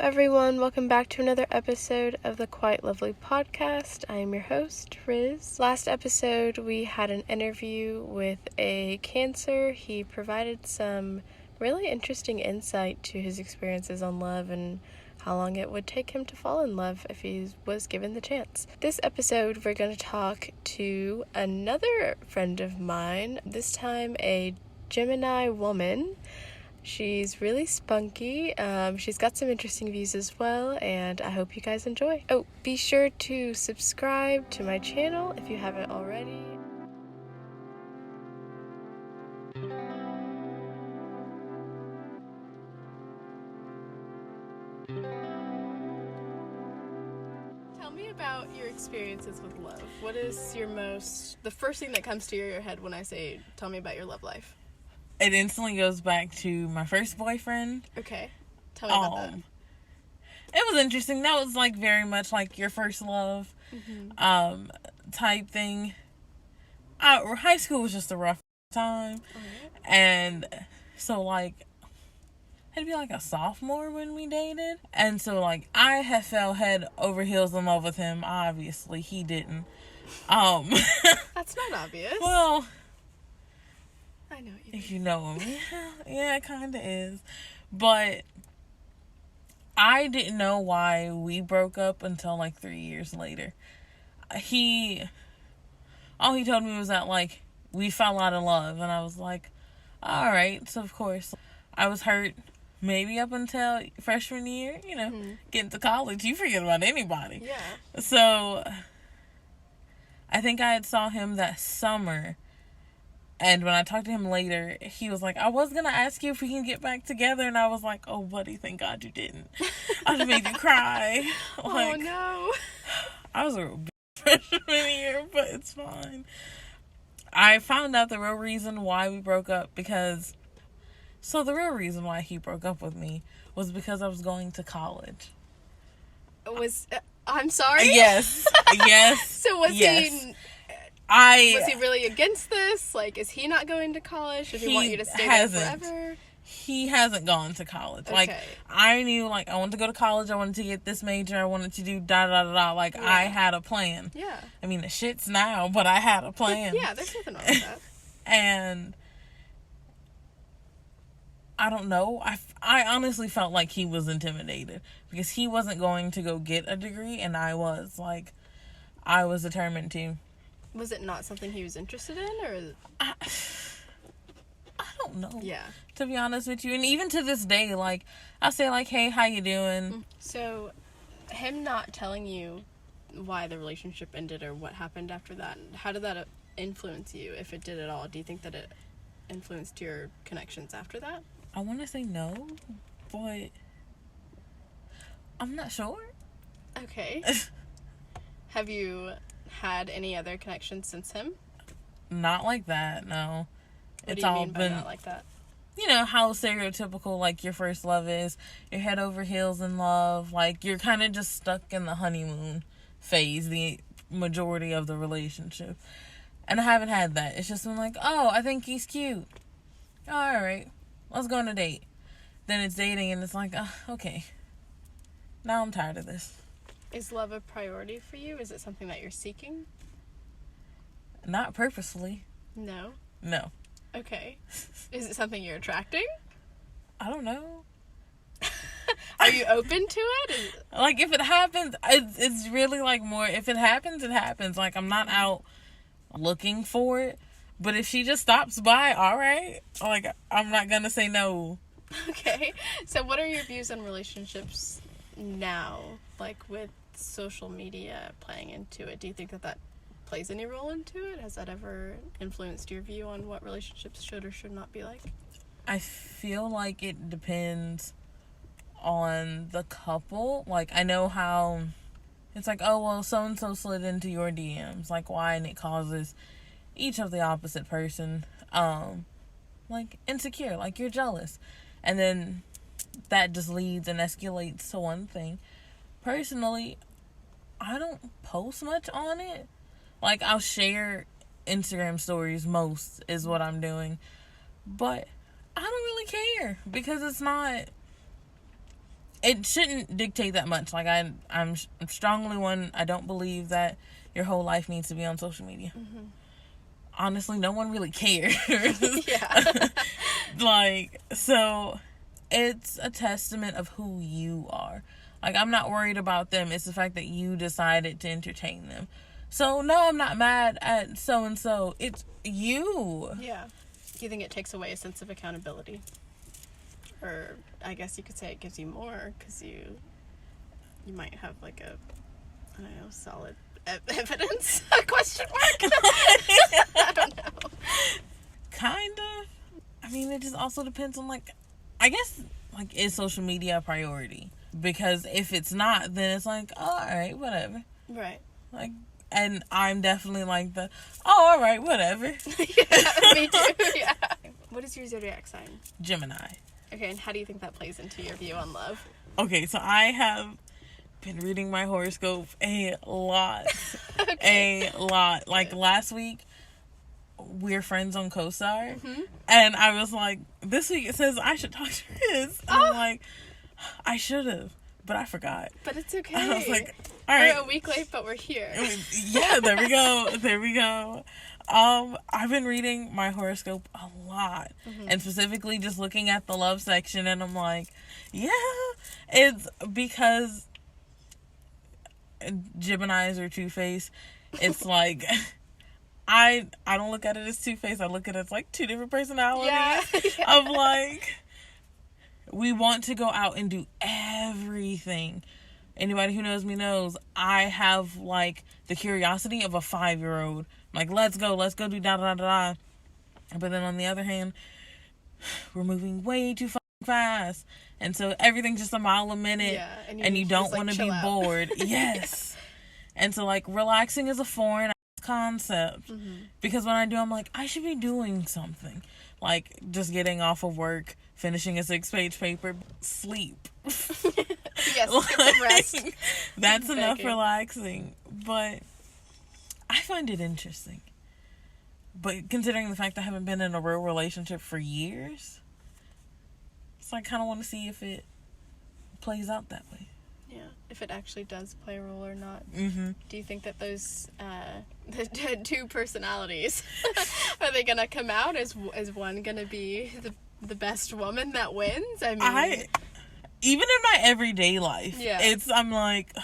everyone, welcome back to another episode of the Quite Lovely podcast. I am your host, Riz. Last episode we had an interview with a Cancer. He provided some really interesting insight to his experiences on love and how long it would take him to fall in love if he was given the chance. This episode we're going to talk to another friend of mine, this time a Gemini woman. She's really spunky. She's got some interesting views as well, and I hope you guys enjoy. Oh, be sure to subscribe to my channel if you haven't already. Tell me about your experiences with love. What is the first thing that comes to your head when I say, tell me about your love life? It instantly goes back to my first boyfriend. Okay. Tell me about that. It was interesting. That was like very much like your first love type thing. High school was just a rough time. And so like it'd be like a sophomore when we dated. And so like I had fell head over heels in love with him. Obviously he didn't. That's not obvious. Well, I know you. If you know him. Yeah, it kind of is. But I didn't know why we broke up until like 3 years later. All he told me was that like we fell out of love, and I was like, all right. So of course I was hurt maybe up until freshman year, getting to college, you forget about anybody. Yeah. So I think I had saw him that summer. And when I talked to him later, he was like, I was going to ask you if we can get back together. And I was like, oh, buddy, thank God you didn't. I just made you cry. Oh, no. I was a real bitch freshman year, but it's fine. I found out the real reason why we broke up the real reason why he broke up with me was because I was going to college. I'm sorry? Yes. Yes. So was he... Was he really against this? Like, is he not going to college? Does he want you to stay there forever? He hasn't gone to college. Okay. Like, I knew, like, I wanted to go to college. I wanted to get this major. I wanted to do da-da-da-da. Like, yeah. I had a plan. Yeah. I mean, the shit's now, but I had a plan. Yeah, there's nothing wrong with that. And I don't know. I honestly felt like he was intimidated because he wasn't going to go get a degree, and I was. Like, I was determined to. Was it not something he was interested in, or? I don't know. Yeah. To be honest with you, and even to this day, like, I'll say, like, hey, how you doing? So, him not telling you why the relationship ended or what happened after that, how did that influence you, if it did at all? Do you think that it influenced your connections after that? I want to say no, but I'm not sure. Okay. Have you had any other connections since him? Not like that, no. What do you mean by not like that? You know how stereotypical like your first love is. You're head over heels in love. Like you're kind of just stuck in the honeymoon phase the majority of the relationship. And I haven't had that. It's just been like, oh, I think he's cute. Oh, all right, let's go on a date. Then it's dating and it's like, okay. Now I'm tired of this. Is love a priority for you? Is it something that you're seeking? Not purposefully. No? No. Okay. Is it something you're attracting? I don't know. Are you open to it? Like, if it happens, it's really, like, more, if it happens, it happens. Like, I'm not out looking for it. But if she just stops by, all right. Like, I'm not going to say no. Okay. So what are your views on relationships now? Like, with social media playing into it, do you think that plays any role into it? Has that ever influenced your view on what relationships should or should not be like? I feel like it depends on the couple. Like, I know how it's like, oh, well, so-and-so slid into your DMs. Like, why? And it causes each of the opposite person, like, insecure. Like, you're jealous. And then that just leads and escalates to one thing. Personally, I don't post much on it. Like, I'll share Instagram stories most is what I'm doing. But I don't really care because it's not it shouldn't dictate that much. Like, I'm strongly one, I don't believe that your whole life needs to be on social media. Mm-hmm. Honestly, no one really cares. Yeah. Like, so it's a testament of who you are. Like, I'm not worried about them. It's the fact that you decided to entertain them. So, no, I'm not mad at so-and-so. It's you. Yeah. Do you think it takes away a sense of accountability? Or I guess you could say it gives you more, because you might have like a, I don't know, solid evidence? Question mark? I don't know. Kind of. I mean, it just also depends on, like, I guess, like, is social media a priority? Because if it's not, then it's like, oh, all right, whatever. Right. Like, and I'm definitely like the, oh, all right, whatever. Yeah, me too. Yeah. What is your zodiac sign? Gemini. Okay, and how do you think that plays into your view on love? Okay, so I have been reading my horoscope a lot. Okay. A lot. Like, last week, we're friends on CoStar. Mm-hmm. And I was like, this week it says I should talk to Riz. And I'm like, I should have, but I forgot. But it's okay. And I was like, all right. We're a week late, but we're here. Yeah, there we go. There we go. I've been reading my horoscope a lot. Mm-hmm. And specifically just looking at the love section, and I'm like, yeah, it's because Geminis are two-faced. It's like, I don't look at it as two-faced. I look at it as like two different personalities. Yeah. Of like, we want to go out and do everything. Anybody who knows me knows I have like the curiosity of a 5-year-old. Like, let's go do da da da da. But then on the other hand, we're moving way too fast, and so everything's just a mile a minute. Yeah, and you don't want to be bored. Yes. And so, like, relaxing is a foreign concept. Mm-hmm. Because when I do, I'm like, I should be doing something. Like, just getting off of work, finishing a 6-page paper, sleep. Yes, like, get some rest. That's enough relaxing. But I find it interesting. But considering the fact I haven't been in a real relationship for years, so I kind of want to see if it plays out that way. Yeah, if it actually does play a role or not. Mm-hmm. Do you think that those the two personalities are they gonna come out? Is one gonna be the best woman that wins? I mean, even in my everyday life, yeah, I'm like,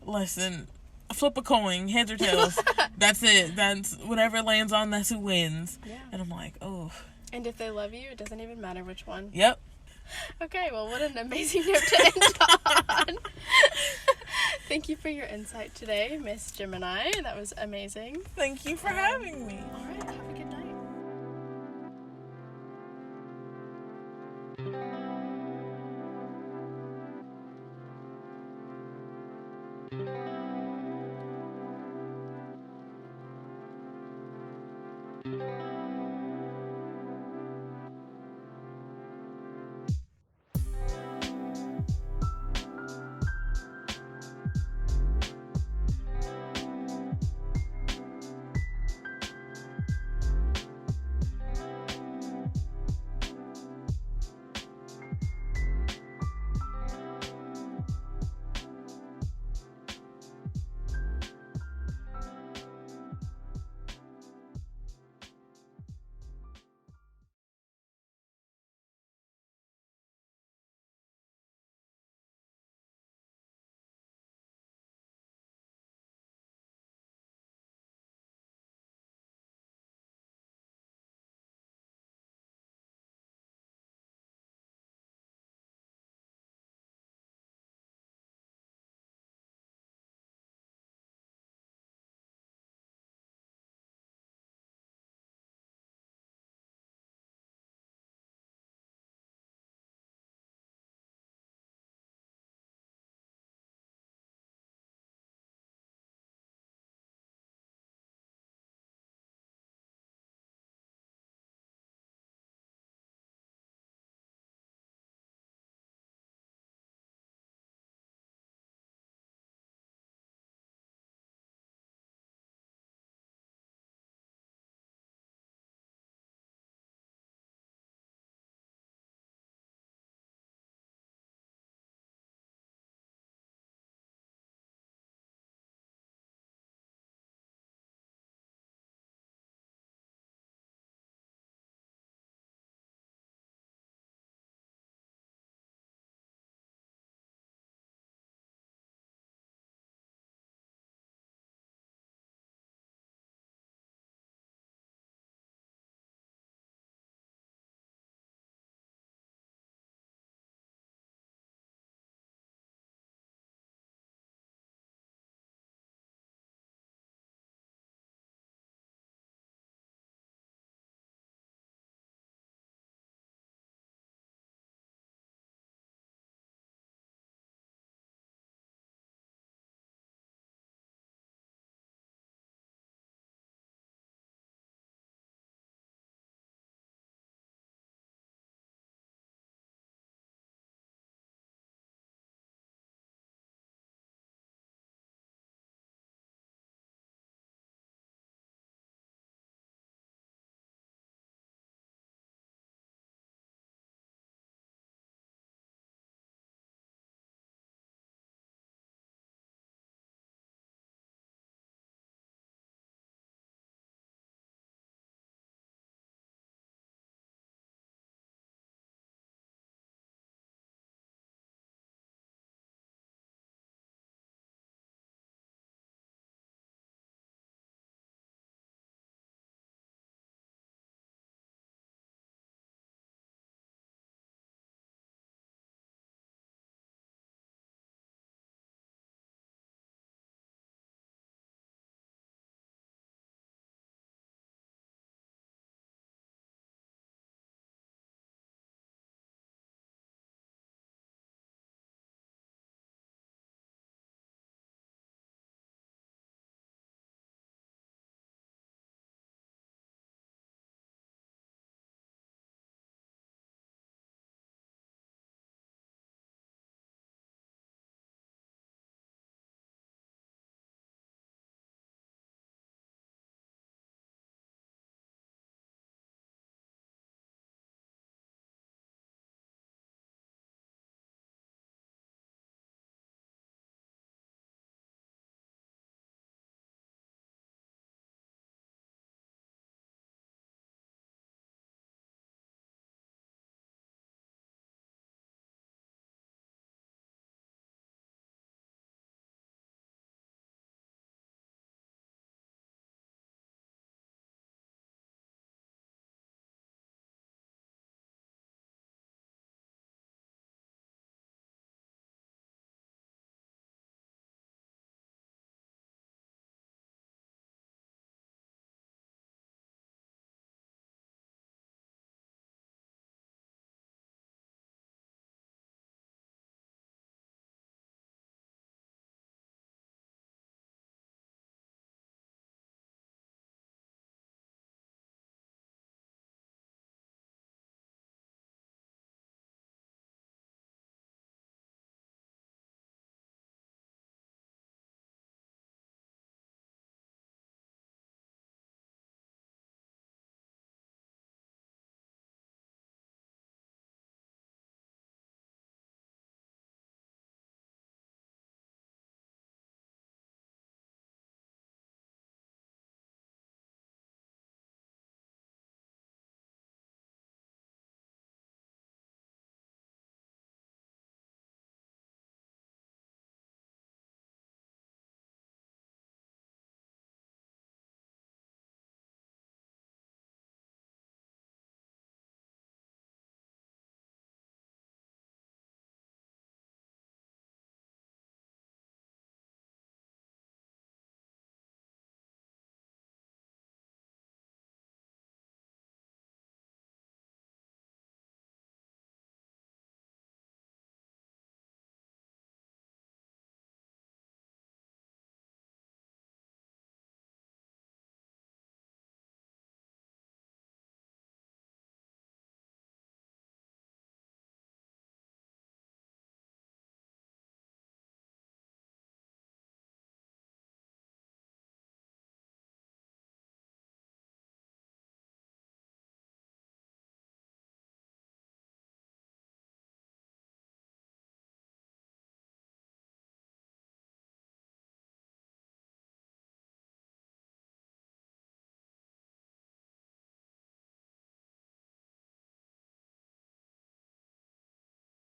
listen, flip a coin, heads or tails. That's it. That's whatever lands on. That's who wins. Yeah. And I'm like, oh. And if they love you, it doesn't even matter which one. Yep. Okay, well, what an amazing note to end on. Thank you for your insight today, Miss Gemini. That was amazing. Thank you for having me. All right, have a good night. Thank you.